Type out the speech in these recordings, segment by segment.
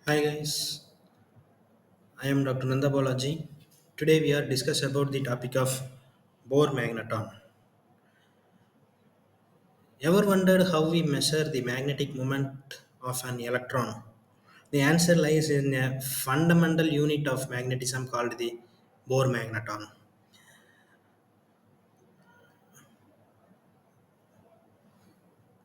Hi guys, I am Dr. Nanda Balaji. Today we are discuss about the topic of Bohr magneton. Ever wondered how we measure the magnetic moment of an electron? The answer lies in a fundamental unit of magnetism called the Bohr magneton.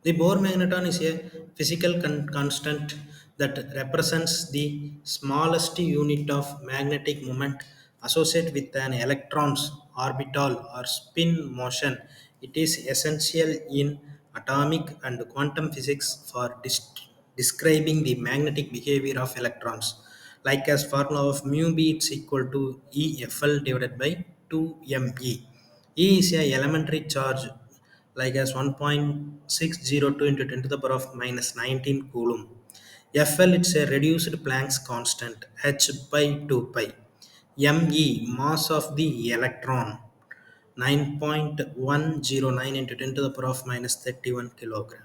The Bohr magneton is a physical constant that represents the smallest unit of magnetic moment associated with an electron's orbital or spin motion. It is essential in atomic and quantum physics for describing the magnetic behavior of electrons. Like as formula of mu b it's equal to EFL divided by 2me. E is a elementary charge like as 1.602 into 10 to the power of minus 19 coulomb. Fl it's a reduced Planck's constant h by 2 pi. Me mass of the electron 9.109 into 10 to the power of minus 31 kilogram.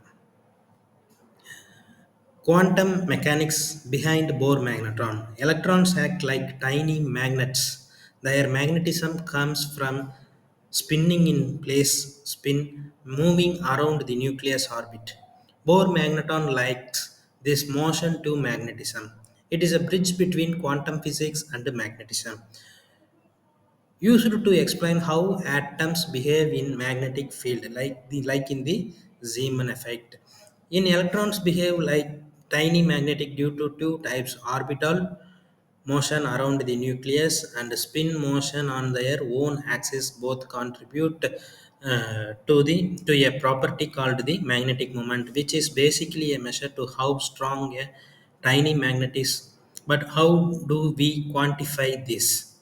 Quantum mechanics behind Bohr magnetron. Electrons act like tiny magnets. Their magnetism comes from spinning in place, spin moving around the nucleus orbit. Bohr magneton likes this motion to magnetism. It is a bridge between quantum physics and magnetism used to explain how atoms behave in magnetic field like in the Zeeman effect. In electrons behave like tiny magnetic due to two types orbital motion around the nucleus and spin motion on their own axis both contribute to a property called the magnetic moment, which is basically a measure to how strong a tiny magnet is. But how do we quantify this?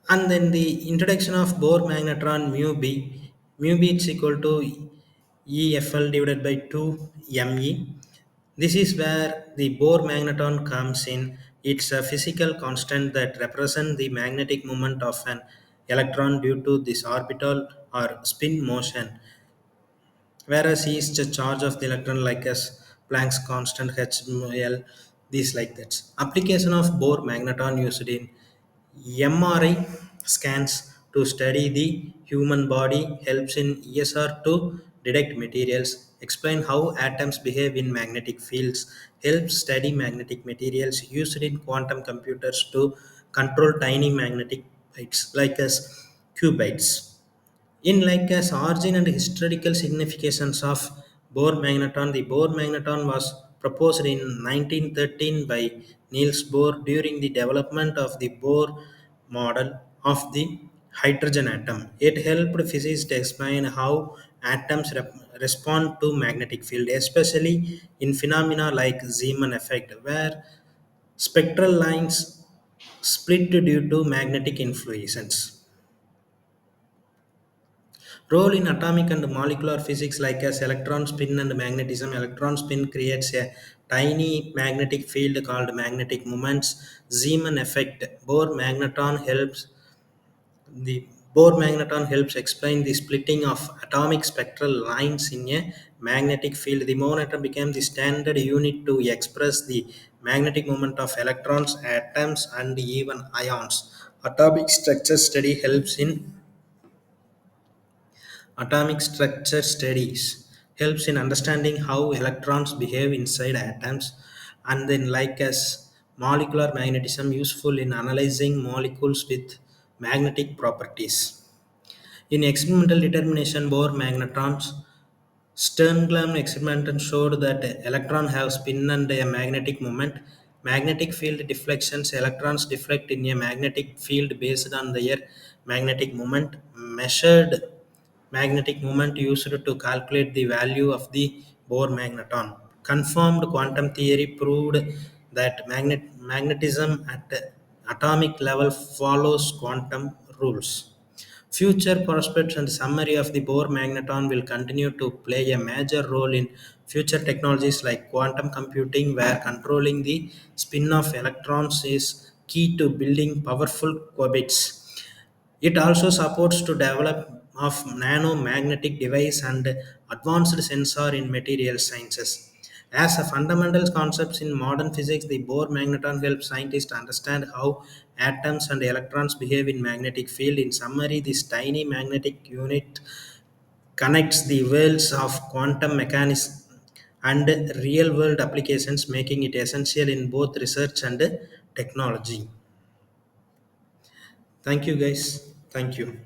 And then the introduction of Bohr magnetron mu b is equal to EFL divided by 2 me. This is where the Bohr magneton comes in. It's a physical constant that represents the magnetic moment of an electron due to this orbital or spin motion, whereas E is the charge of the electron like as Planck's constant HL, these like that. Application of Bohr magneton used in MRI scans to study the human body, helps in ESR to detect materials, explain how atoms behave in magnetic fields, helps study magnetic materials used in quantum computers to control tiny magnetic bytes like as qubits. In like as origin and historical significance of Bohr magneton, the Bohr magneton was proposed in 1913 by Niels Bohr during the development of the Bohr model of the hydrogen atom. It helped physicists to explain how atoms respond to magnetic field, especially in phenomena like Zeeman effect, where spectral lines split due to magnetic influences. Role in atomic and molecular physics like as electron spin and magnetism. Electron spin creates a tiny magnetic field called magnetic moments. Zeeman effect. The Bohr magneton helps explain the splitting of atomic spectral lines in a magnetic field. The magneton became the standard unit to express the magnetic moment of electrons, atoms, and even ions. Atomic structure study helps in atomic structure studies helps in understanding how electrons behave inside atoms, and then like as molecular magnetism useful in analyzing molecules with magnetic properties. In experimental determination Bohr magnetrons, Sternglum experiment showed that electrons have spin and a magnetic moment. Magnetic field deflections, electrons deflect in a magnetic field based on their magnetic moment. Measured magnetic moment used to calculate the value of the Bohr magneton. Confirmed quantum theory proved that magnetism at atomic level follows quantum rules. Future prospects and summary of the Bohr magneton will continue to play a major role in future technologies like quantum computing, where controlling the spin of electrons is key to building powerful qubits. It also supports to develop of nanomagnetic device and advanced sensor in material sciences. As a fundamental concept in modern physics, the Bohr magneton helps scientists understand how atoms and electrons behave in magnetic field. In summary, this tiny magnetic unit connects the worlds of quantum mechanics and real world applications, making it essential in both research and technology. Thank you, guys. Thank you.